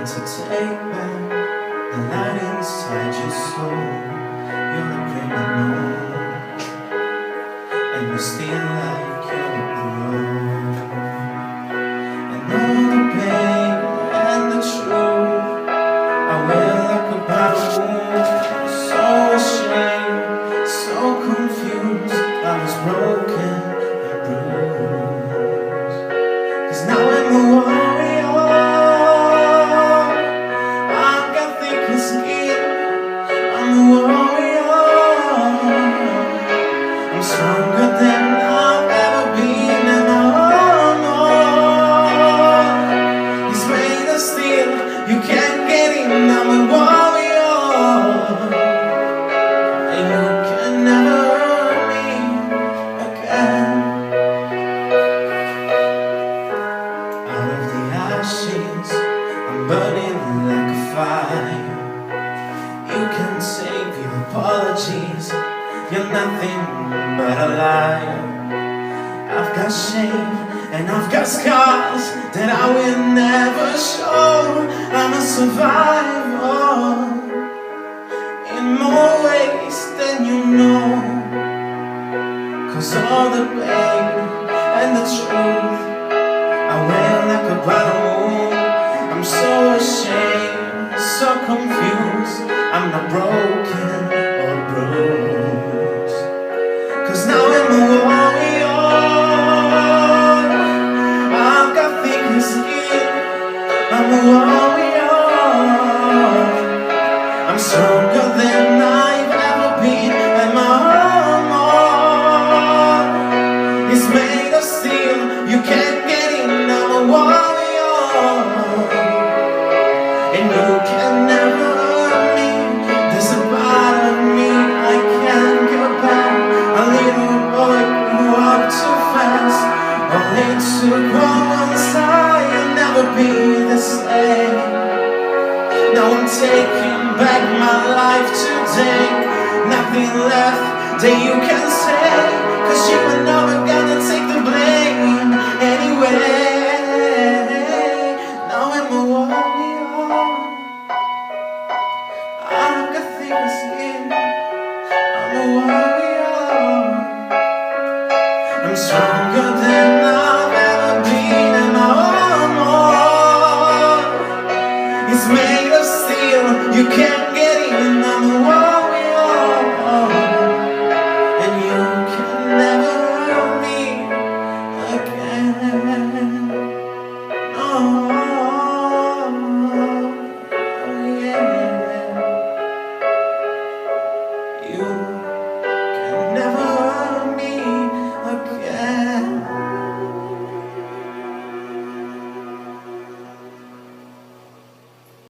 need to take back the light inside your soul. You're a criminal, and you still like you're a pro. And all the pain and the truth I wear like a battle wound. So ashamed, so confused, I was broken and bruised. 'Cause now I'm a warrior, I've got thicker skin. I'm a warrior, I'm stronger than I've ever been. And He's made of steel, you can't get in. I'm a warrior, and you can never hurt me again. Out of the ashes, I'm burning like a fire. You can save your apologies, you're nothing but a liar. I've got shame and I've got scars that I will never show. I'm a survivor in more ways than you know. 'Cause all the pain and the truth I wear like a battle wound. I'm so ashamed, so confused, I'm not broken or bruised. 'Cause now I'm a warrior, I've got thicker skin. I'm a warrior, I'm stronger than I've ever been. And my armor is made of steel, you can't get in. I'm a warrior, and you can never hurt me. There's a part of me I can't go back. A little boy who walked too fast, only took one once. I'll never be the same. Now I'm taking back my life today. Nothing left that you can say, 'cause you were never gonna take the blame anyway. Now I'm a warrior, I've got thicker skin. I'm a warrior, I'm stronger than I've ever been. And my armor is made of steel, you can't